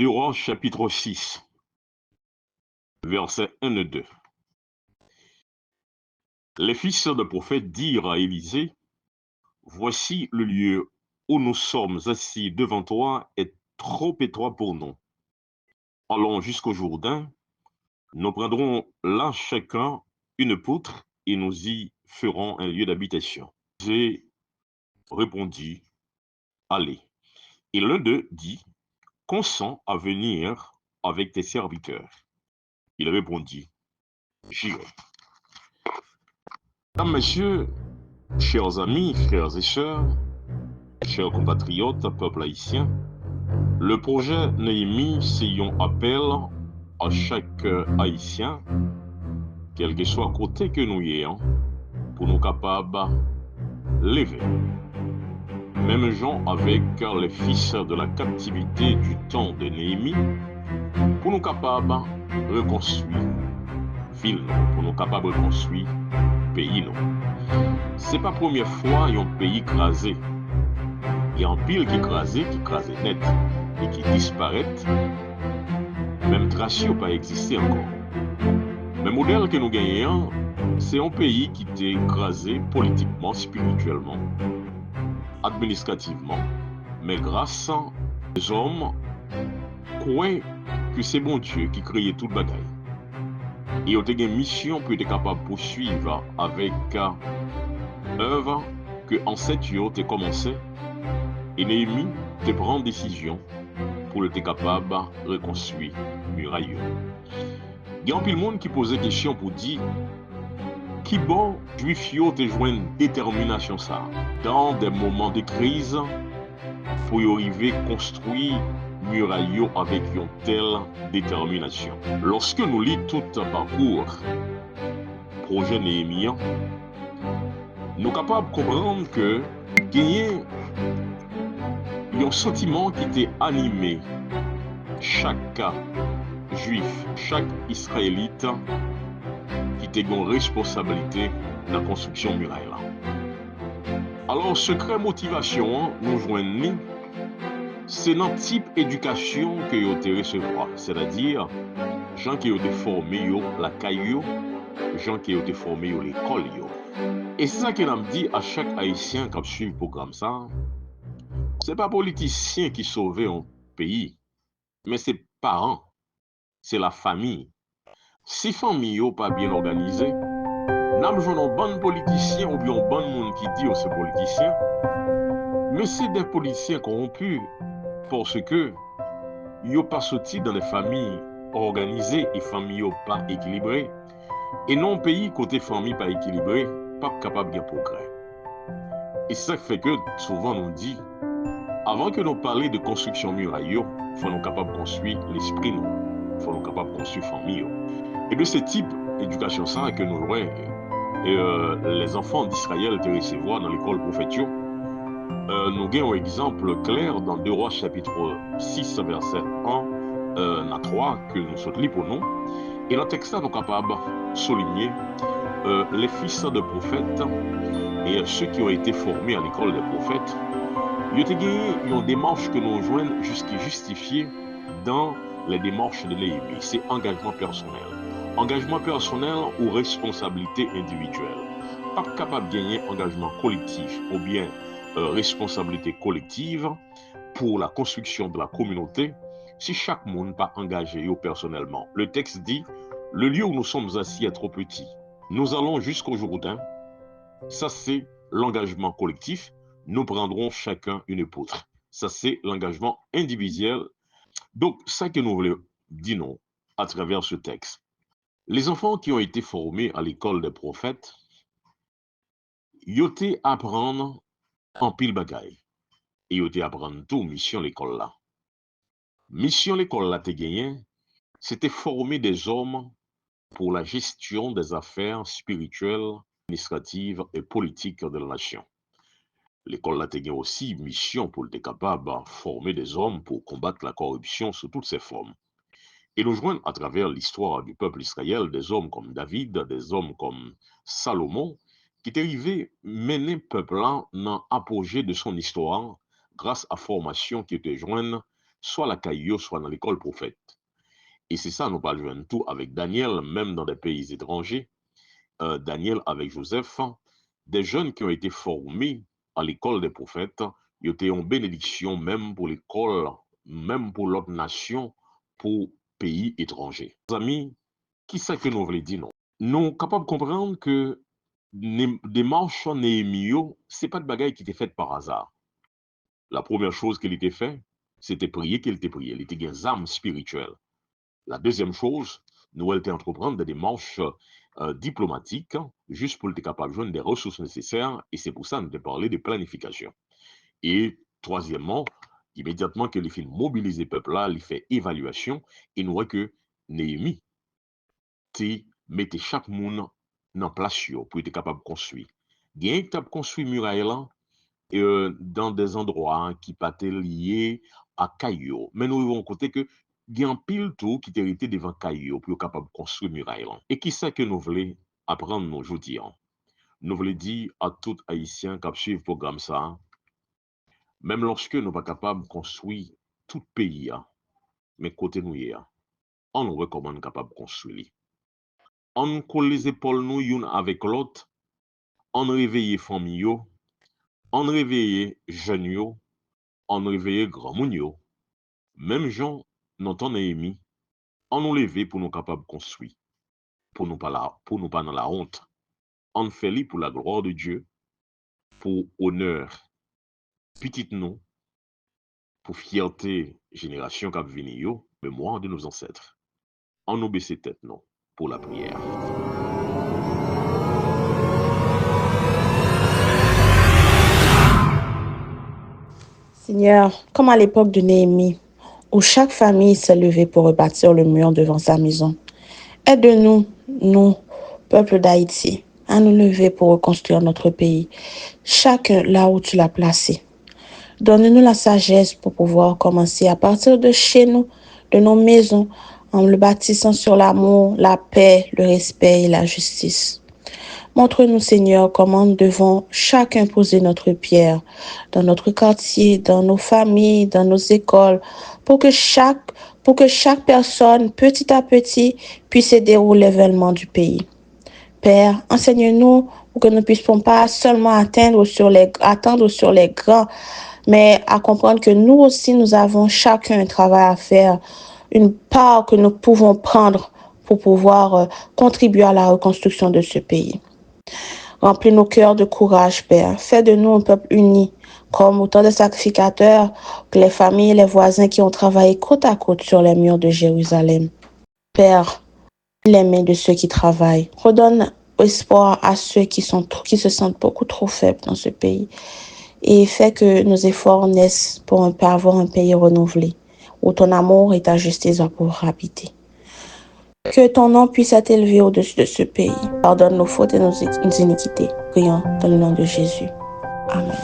2 Rois chapitre 6, versets 1 et 2. Les fils de prophètes dirent à Élisée, voici le lieu où nous sommes assis devant toi est trop étroit pour nous. Allons jusqu'au Jourdain, nous prendrons là chacun une poutre et nous y ferons un lieu d'habitation. Élisée répondit, allez. Et l'un d'eux dit, consens à venir avec tes serviteurs. Il répondit, j'irai. Mesdames, messieurs, chers amis, frères et sœurs, chers compatriotes, peuple haïtien, le projet Néhémie s'ayant appel à chaque haïtien, quel que soit côté que nous ayons, pour nous capables lever. Même gens avec les fils de la captivité du temps de Néhémie, pour nous capables reconstruire ville, pour nous capables reconstruire pays. C'est pas la première fois un pays écrasé. Il y a un pile qui écrase net et qui disparaît. Même trace n'a pas existé encore. Le modèle que nous gagnons, c'est un pays qui était écrasé politiquement, spirituellement, administrativement. Mais grâce aux hommes, croient que c'est bon Dieu qui crée toute bagaille. Et ils ont une mission pour être capable de poursuivre avec œuvre que ancêtres ont commencé. Et Néhémie te prend une décision pour être capable de reconstruire muraille. Il y a un peu de monde qui pose des questions pour dire qui bon juif te joint une détermination ça dans des moments de crise pour y arriver à construire muraille avec une telle détermination. Lorsque nous lisons tout le parcours projet Néhémie, nous sommes capables de comprendre que gagner un sentiment qui était animé chaque juif, chaque israélite qui était une responsabilité dans la construction de la muraille. Alors, secret motivation, nous joignons, c'est notre type d'éducation que vous avez recevoir, c'est-à-dire gens qui ont été formés la caillou, gens qui ont été formés l'école. Et c'est ça que nous dit à chaque haïtien qui suit le programme ça. Ce n'est pas politicien qui sauve un pays, mais c'est parents, c'est la famille. Si famille n'est pas bien organisée, nous avons un bon politicien ou bien un bon monde qui dit que c'est politicien, mais c'est des politiciens corrompus parce que ils n'ont pas sorti dans les familles organisées et familles pas équilibrées. Et non pays côté famille pas équilibrée, pas capable de progrès. Et ça fait que souvent on dit, avant que nous parlions de construction muraille, il faut nous capables de construire l'esprit, il faut nous capables de construire famille. Et de ce type d'éducation ça que nous les enfants d'Israël de recevoir dans l'école prophétique, nous avons un exemple clair dans 2 Rois chapitre 6 verset 1 à 3 que nous sommes pour nous. Et le texte nous capable de souligner les fils de prophètes et ceux qui ont été formés à l'école des prophètes. Il y a une démarche que nous joignons justifiée dans les démarches de Néhémie. C'est engagement personnel. Engagement personnel ou responsabilité individuelle. Pas capable de gagner engagement collectif ou bien responsabilité collective pour la construction de la communauté si chaque monde n'est pas engagé personnellement. Le texte dit, le lieu où nous sommes assis est trop petit. Nous allons jusqu'au Jourdain. Ça, c'est l'engagement collectif. Nous prendrons chacun une poutre. Ça, c'est l'engagement individuel. Donc, ça que nous voulons dire non à travers ce texte. Les enfants qui ont été formés à l'école des prophètes, ils ont été apprendre en pile bagaille. Et ils ont été apprendre tout, mission l'école là. Mission l'école là, t'es gagné, c'était former des hommes pour la gestion des affaires spirituelles, administratives et politiques de la nation. L'école là a aussi mission pour être capable de former des hommes pour combattre la corruption sous toutes ses formes. Et nous joignons à travers l'histoire du peuple israélien des hommes comme David, des hommes comme Salomon, qui est arrivé mener le peuple là dans l'apogée de son histoire grâce à la formation qui était jointe soit la caillou, soit dans l'école prophète. Et c'est ça, nous parlons tout avec Daniel, même dans des pays étrangers. Daniel avec Joseph, des jeunes qui ont été formés à l'école des prophètes, ils étaient en bénédiction même pour l'école, même pour l'autre nation, pour pays étrangers. Les amis, qui c'est que nous voulons dire non? Nous sommes capables de comprendre que des marches en Néhémie, ce n'est pas de bagaille qui était faite par hasard. La première chose qu'il était fait, c'était prier qu'il était prié. Il était des âmes spirituelles. La deuxième chose, nous allons entreprendre des démarches diplomatiques, juste pour être capable de joindre des ressources nécessaires, et c'est pour ça que nous avons parlé de planification. Et troisièmement, immédiatement que les films mobilisent le peuple là, il fait évaluation, et nous voyons que Néhémie, mettez chaque monde dans place pour être capable de construire. Il y a capable de construire muraille là, dans des endroits qui pas liés à Caillou. Mais nous avons côté que il y a un pile tout qui est hérité devant Caillou pour être capable de construire muraille là. Et qui c'est que nous voulons apprendre nous aujourd'hui? Nous voulons dire à tout Haïtien qui suivent le programme ça, même lorsque nous ne sommes pas capables de construire tout pays, mais côté nous, on nous recommande capable de construire. On colle les épaules nous une avec l'autre, on réveille famille, on réveille jeunes, on réveille grand moun. Même gens, notre Néhémie, on nous levé pour nous capables de construire, pour nous pas dans la honte. On fait li pour la gloire de Dieu, pour honneur petit nous, pour fierté génération qui va venir, mémoire de nos ancêtres. On nous baisse tête non pour la prière. Seigneur, comme à l'époque de Néhémie, où chaque famille s'est levée pour rebâtir le mur devant sa maison, aide-nous, nous, peuple d'Haïti, à nous lever pour reconstruire notre pays, chacun là où tu l'as placé. Donne-nous la sagesse pour pouvoir commencer à partir de chez nous, de nos maisons, en le bâtissant sur l'amour, la paix, le respect et la justice. Montre-nous, Seigneur, comment nous devons chacun poser notre pierre dans notre quartier, dans nos familles, dans nos écoles, pour que chaque personne, petit à petit, puisse aider au nivellement du pays. Père, enseigne-nous pour que nous ne puissions pas seulement attendre sur les grands, mais à comprendre que nous aussi, nous avons chacun un travail à faire, une part que nous pouvons prendre pour pouvoir contribuer à la reconstruction de ce pays. Remplis nos cœurs de courage, Père. Fais de nous un peuple uni, comme autant de sacrificateurs que les familles et les voisins qui ont travaillé côte à côte sur les murs de Jérusalem. Père, les mains de ceux qui travaillent. Redonne espoir à ceux qui se sentent beaucoup trop faibles dans ce pays. Et fais que nos efforts naissent pour avoir un pays renouvelé, où ton amour et ta justice vont pouvoir habiter. Que ton nom puisse être élevé au-dessus de ce pays. Pardonne nos fautes et nos iniquités. Prions dans le nom de Jésus. Amen.